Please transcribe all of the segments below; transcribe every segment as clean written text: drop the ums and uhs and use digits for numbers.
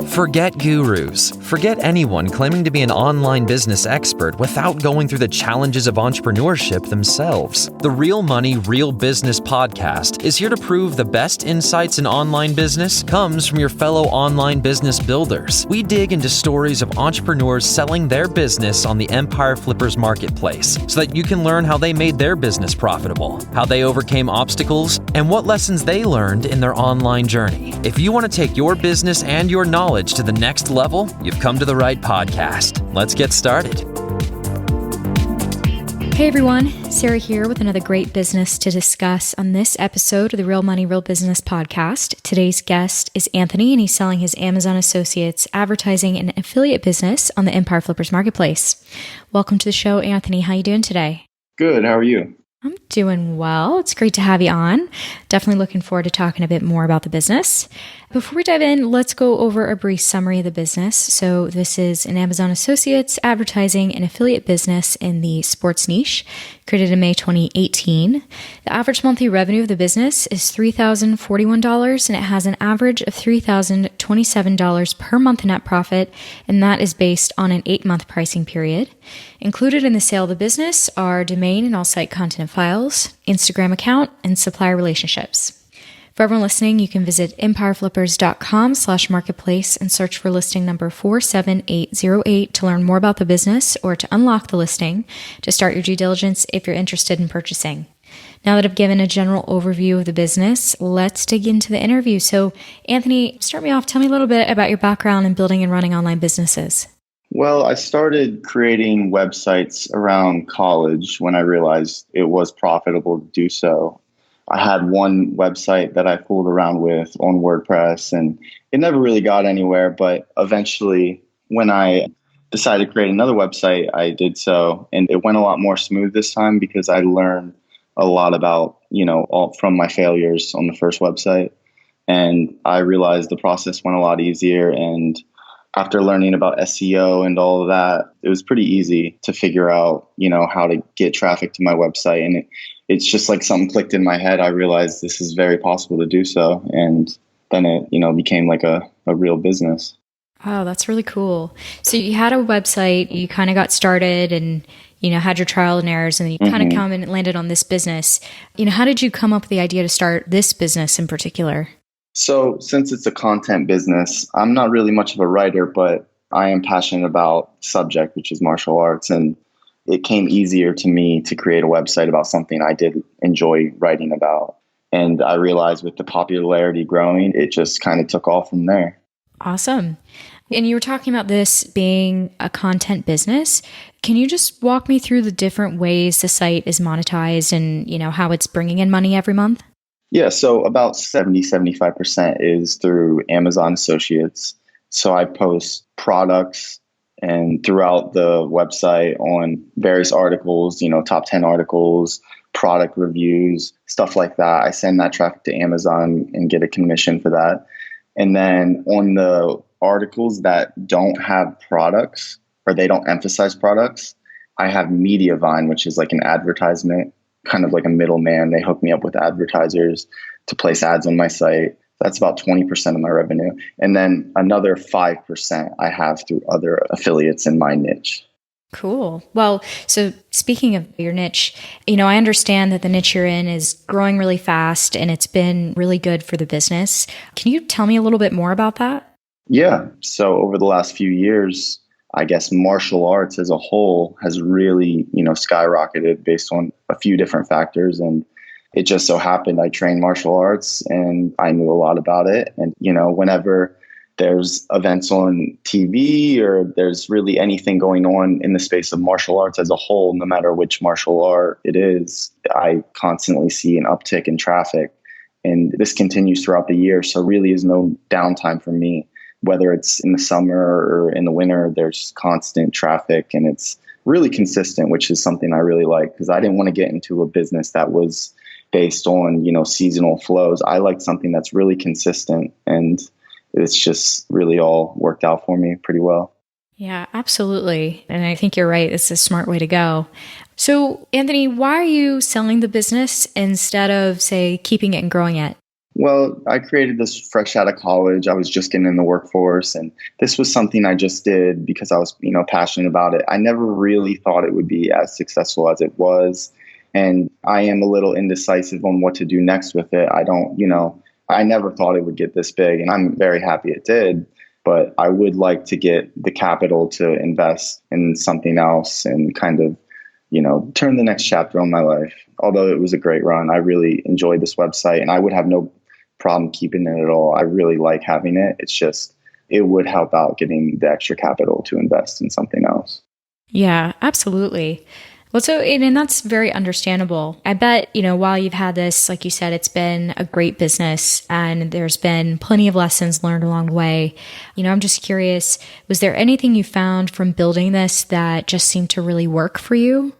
Forget gurus. Forget anyone claiming to be an online business expert without going through the challenges of entrepreneurship themselves. The Real Money, Real Business podcast is here to prove the best insights in online business comes from your fellow online business builders. We dig into stories of entrepreneurs selling their business on the Empire Flippers marketplace so that you can learn how they made their business profitable, how they overcame obstacles, and what lessons they learned in their online journey. If you want to take your business and your knowledge to the next level, you've come to the right podcast. Let's get started. Hey everyone, Sarah here with another great business to discuss on this episode of the Real Money, Real Business podcast. Today's guest is Anthony, and he's selling his Amazon Associates advertising and affiliate business on the Empire Flippers marketplace. Welcome to the show, Anthony. How you doing today? Good. How are you? I'm doing well. It's great to have you on. Definitely looking forward to talking a bit more about the business. Before we dive in, let's go over a brief summary of the business. So this is an Amazon Associates advertising and affiliate business in the sports niche, created in May 2018. The average monthly revenue of the business is $3,041, and it has an average of $3,027 per month in net profit, and that is based on an 8-month pricing period. Included in the sale of the business are domain and all site content files, Instagram account, and supplier relationships. For everyone listening, you can visit empireflippers.com/marketplace and search for listing number 47808 to learn more about the business or to unlock the listing to start your due diligence if you're interested in purchasing. Now that I've given a general overview of the business, let's dig into the interview. So, Anthony, start me off. Tell me a little bit about your background in building and running online businesses. Well, I started creating websites around college when I realized it was profitable to do so. I had one website that I fooled around with on WordPress, and it never really got anywhere. But eventually, when I decided to create another website, I did so. And it went a lot more smooth this time because I learned a lot about, all from my failures on the first website. And I realized the process went a lot easier. And after learning about SEO and all of that, it was pretty easy to figure out, how to get traffic to my website. And it's just like something clicked in my head. I realized this is very possible to do so. And then it, became like a real business. Wow, that's really cool. So you had a website, you kind of got started and, had your trial and errors, and then you kind of come and landed on this business. How did you come up with the idea to start this business in particular? So since it's a content business, I'm not really much of a writer, but I am passionate about subject, which is martial arts. And it came easier to me to create a website about something I did enjoy writing about. And I realized with the popularity growing, it just kind of took off from there. Awesome. And you were talking about this being a content business. Can you just walk me through the different ways the site is monetized and, how it's bringing in money every month? Yeah, so about 75% is through Amazon Associates. So I post products and throughout the website on various articles, top 10 articles, product reviews, stuff like that. I send that traffic to Amazon and get a commission for that. And then on the articles that don't have products or they don't emphasize products, I have Mediavine, which is like an advertisement, kind of like a middleman. They hook me up with advertisers to place ads on my site. That's about 20% of my revenue. And then another 5% I have through other affiliates in my niche. Cool. Well, so speaking of your niche, I understand that the niche you're in is growing really fast and it's been really good for the business. Can you tell me a little bit more about that? Yeah. So over the last few years, I guess martial arts as a whole has really, skyrocketed based on a few different factors. And it just so happened I trained martial arts and I knew a lot about it. And, whenever there's events on TV or there's really anything going on in the space of martial arts as a whole, no matter which martial art it is, I constantly see an uptick in traffic. And this continues throughout the year. So really is no downtime for me. Whether it's in the summer or in the winter, there's constant traffic and it's really consistent, which is something I really like because I didn't want to get into a business that was based on, seasonal flows. I like something that's really consistent, and it's just really all worked out for me pretty well. Yeah, absolutely. And I think you're right. It's a smart way to go. So, Anthony, why are you selling the business instead of, say, keeping it and growing it? Well, I created this fresh out of college. I was just getting in the workforce, and this was something I just did because I was, passionate about it. I never really thought it would be as successful as it was. And I am a little indecisive on what to do next with it. I never thought it would get this big, and I'm very happy it did. But I would like to get the capital to invest in something else and kind of, turn the next chapter on my life. Although it was a great run, I really enjoyed this website, and I would have no problem keeping it at all. I really like having it. It's just, it would help out getting the extra capital to invest in something else. Yeah, absolutely. Well, and that's very understandable. I bet, while you've had this, like you said, it's been a great business and there's been plenty of lessons learned along the way. I'm just curious, was there anything you found from building this that just seemed to really work for you?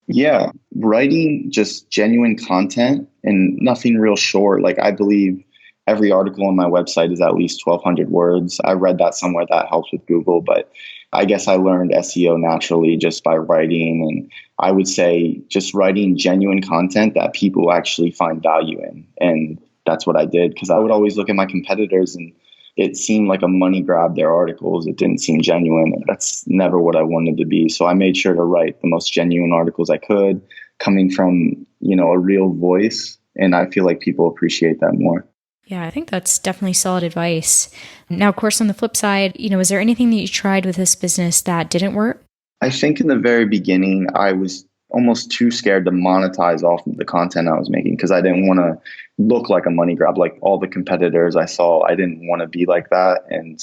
Yeah, writing just genuine content and nothing real short. Like, I believe every article on my website is at least 1,200 words. I read that somewhere that helps with Google, but I guess I learned SEO naturally just by writing. And I would say just writing genuine content that people actually find value in. And that's what I did, because I would always look at my competitors and it seemed like a money grab, their articles. It didn't seem genuine. That's never what I wanted to be. So I made sure to write the most genuine articles I could, coming from, a real voice. And I feel like people appreciate that more. Yeah, I think that's definitely solid advice. Now, of course, on the flip side, is there anything that you tried with this business that didn't work? I think in the very beginning, I was almost too scared to monetize off of the content I was making because I didn't want to look like a money grab. Like all the competitors I saw, I didn't want to be like that. And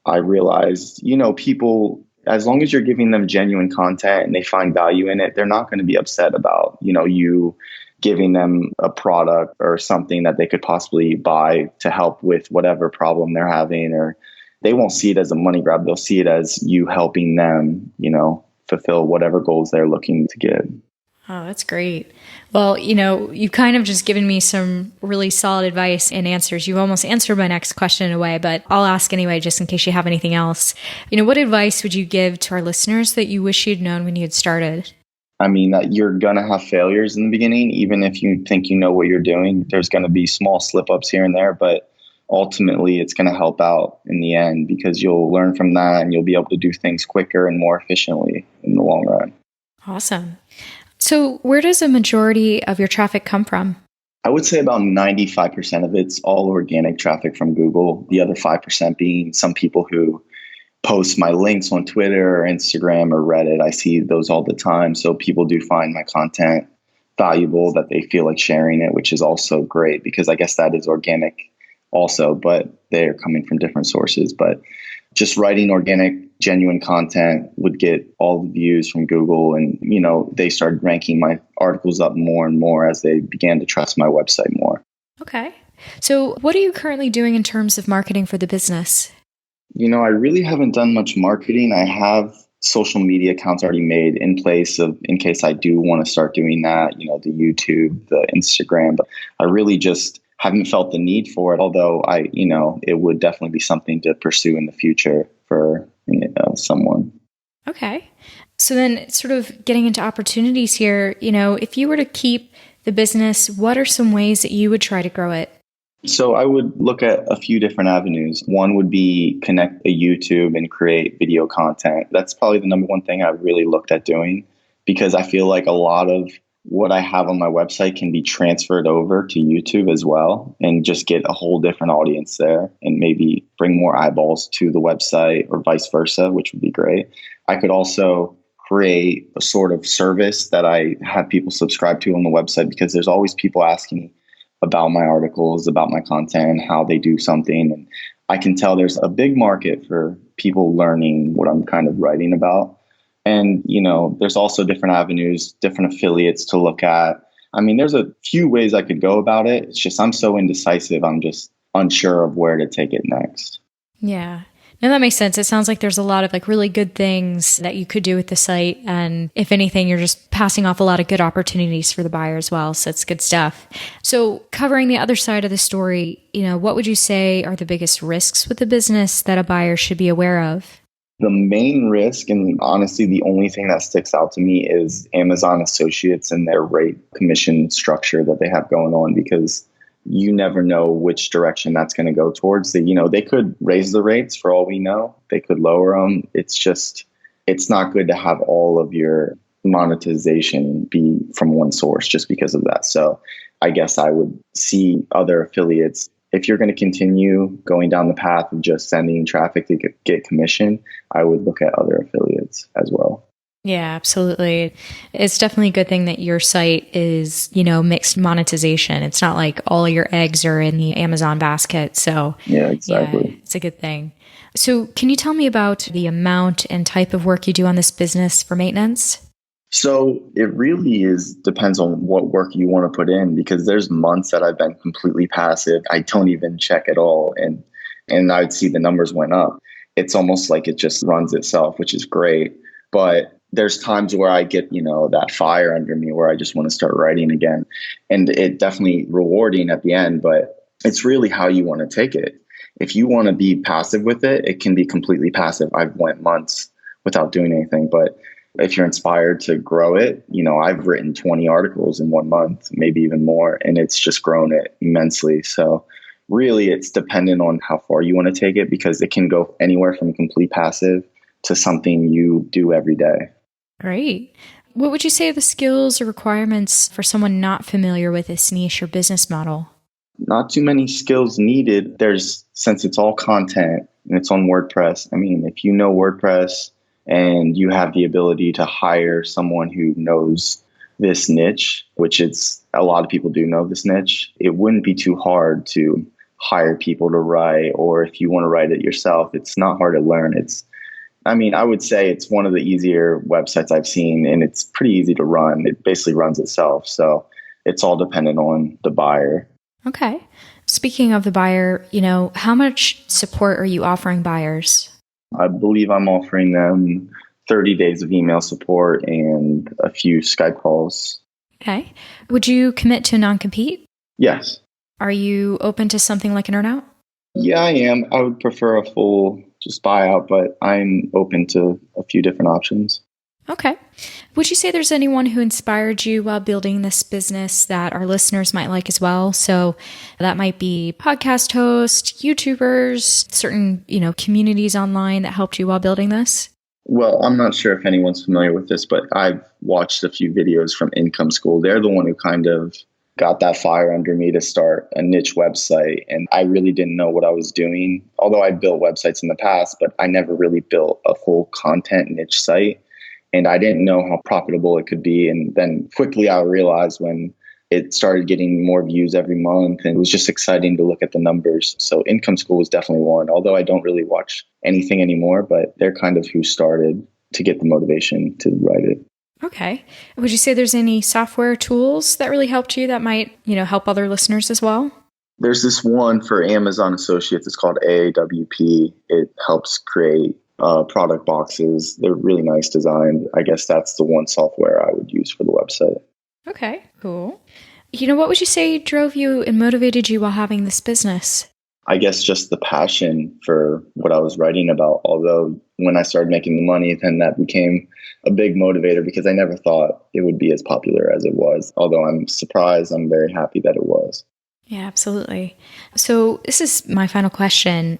I realized, people, as long as you're giving them genuine content and they find value in it, they're not going to be upset about, you giving them a product or something that they could possibly buy to help with whatever problem they're having, or they won't see it as a money grab. They'll see it as you helping them, fulfill whatever goals they're looking to get. Oh, that's great. Well, you've kind of just given me some really solid advice and answers. You've almost answered my next question in a way, but I'll ask anyway, just in case you have anything else. What advice would you give to our listeners that you wish you'd known when you had started? I mean, that you're going to have failures in the beginning. Even if you think you know what you're doing, there's going to be small slip-ups here and there, but ultimately it's going to help out in the end because you'll learn from that and you'll be able to do things quicker and more efficiently in the long run. Awesome. So where does a majority of your traffic come from? I would say about 95% of it's all organic traffic from Google. The other 5% being some people who post my links on Twitter or Instagram or Reddit. I see those all the time. So people do find my content valuable, that they feel like sharing it, which is also great because I guess that is organic also, but they're coming from different sources. But just writing organic, genuine content would get all the views from Google. And, they started ranking my articles up more and more as they began to trust my website more. Okay. So what are you currently doing in terms of marketing for the business? I really haven't done much marketing. I have social media accounts already made in place in case I do want to start doing that, the YouTube, the Instagram, but I really just haven't felt the need for it. Although it would definitely be something to pursue in the future for someone. Okay. So then sort of getting into opportunities here, if you were to keep the business, what are some ways that you would try to grow it? So I would look at a few different avenues. One would be connect a YouTube and create video content. That's probably the number one thing I've really looked at doing because I feel like a lot of what I have on my website can be transferred over to YouTube as well and just get a whole different audience there and maybe bring more eyeballs to the website or vice versa, which would be great. I could also create a sort of service that I have people subscribe to on the website because there's always people asking me about my articles, about my content, how they do something. And I can tell there's a big market for people learning what I'm kind of writing about. And, there's also different avenues, different affiliates to look at. I mean, there's a few ways I could go about it. It's just I'm so indecisive. I'm just unsure of where to take it next. Yeah. No, that makes sense. It sounds like there's a lot of really good things that you could do with the site. And if anything, you're just passing off a lot of good opportunities for the buyer as well. So it's good stuff. So covering the other side of the story, what would you say are the biggest risks with the business that a buyer should be aware of? The main risk, and honestly, the only thing that sticks out to me is Amazon Associates and their rate commission structure that they have going on, because you never know which direction that's going to go towards. They could raise the rates for all we know. They could lower them. It's not good to have all of your monetization be from one source just because of that. So I guess I would see other affiliates. If you're going to continue going down the path of just sending traffic to get commission, I would look at other affiliates as well. Yeah, absolutely. It's definitely a good thing that your site is, mixed monetization. It's not like all your eggs are in the Amazon basket. So yeah, exactly. Yeah, it's a good thing. So can you tell me about the amount and type of work you do on this business for maintenance? So it really depends on what work you want to put in, because there's months that I've been completely passive. I don't even check at all. And I'd see the numbers went up. It's almost like it just runs itself, which is great. But there's times where I get, that fire under me where I just want to start writing again. And it definitely rewarding at the end, but it's really how you want to take it. If you want to be passive with it, it can be completely passive. I've went months without doing anything, but if you're inspired to grow it, I've written 20 articles in 1 month, maybe even more, and it's just grown it immensely. So really it's dependent on how far you want to take it, because it can go anywhere from complete passive to something you do every day. Great. What would you say are the skills or requirements for someone not familiar with this niche or business model? Not too many skills needed. Since it's all content and it's on WordPress, if you know WordPress and you have the ability to hire someone who knows this niche, which it's a lot of people do know this niche, it wouldn't be too hard to hire people to write, or if you want to write it yourself, it's not hard to learn. I would say it's one of the easier websites I've seen, and it's pretty easy to run. It basically runs itself. So it's all dependent on the buyer. Okay. Speaking of the buyer, how much support are you offering buyers? I believe I'm offering them 30 days of email support and a few Skype calls. Okay. Would you commit to a non-compete? Yes. Are you open to something like an earnout? Yeah, I am. I would prefer a full just buyout, but I'm open to a few different options. Okay. Would you say there's anyone who inspired you while building this business that our listeners might like as well? So that might be podcast hosts, YouTubers, certain, communities online that helped you while building this? Well, I'm not sure if anyone's familiar with this, but I've watched a few videos from Income School. They're the one who kind of got that fire under me to start a niche website. And I really didn't know what I was doing. Although I built websites in the past, but I never really built a full content niche site. And I didn't know how profitable it could be. And then quickly I realized when it started getting more views every month, and it was just exciting to look at the numbers. So Income School was definitely one, although I don't really watch anything anymore, but they're kind of who started to get the motivation to write it. Okay. Would you say there's any software tools that really helped you that might, help other listeners as well? There's this one for Amazon Associates. It's called AAWP. It helps create product boxes. They're really nice designed. I guess that's the one software I would use for the website. Okay, cool. What would you say drove you and motivated you while having this business? I guess just the passion for what I was writing about. Although when I started making the money, then that became a big motivator, because I never thought it would be as popular as it was. Although I'm surprised, I'm very happy that it was. Yeah, absolutely. So this is my final question.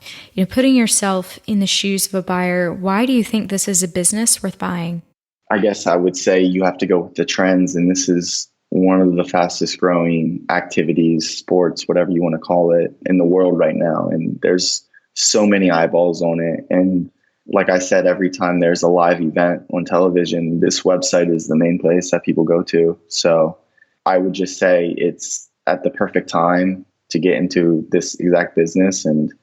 Putting yourself in the shoes of a buyer, why do you think this is a business worth buying? I guess I would say you have to go with the trends. And this is one of the fastest growing activities, sports, whatever you want to call it, in the world right now. And there's so many eyeballs on it. And like I said, every time there's a live event on television, this website is the main place that people go to. So I would just say it's at the perfect time to get into this exact business. And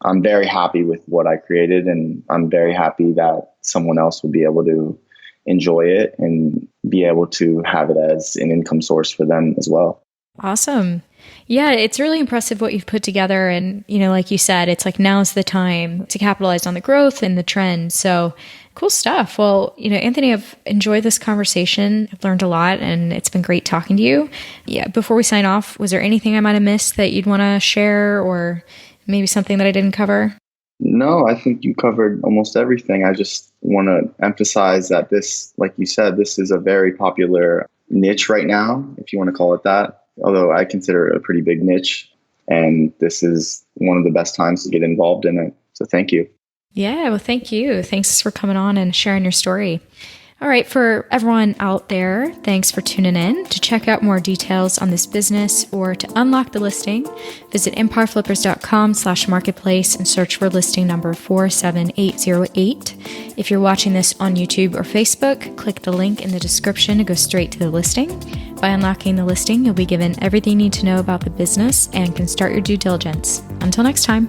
I'm very happy with what I created. And I'm very happy that someone else will be able to enjoy it and be able to have it as an income source for them as well. Awesome. Yeah, it's really impressive what you've put together. And, like you said, it's like now's the time to capitalize on the growth and the trend. So cool stuff. Well, Anthony, I've enjoyed this conversation. I've learned a lot, and it's been great talking to you. Yeah. Before we sign off, was there anything I might have missed that you'd want to share, or maybe something that I didn't cover? No, I think you covered almost everything. I just want to emphasize that this, like you said, this is a very popular niche right now, if you want to call it that. although I consider it a pretty big niche. And this is one of the best times to get involved in it. So thank you. Yeah, well, thank you. Thanks for coming on and sharing your story. All right, for everyone out there, thanks for tuning in. To check out more details on this business or to unlock the listing, visit empireflippers.com/marketplace and search for listing number 47808. If you're watching this on YouTube or Facebook, click the link in the description to go straight to the listing. By unlocking the listing, you'll be given everything you need to know about the business and can start your due diligence. Until next time.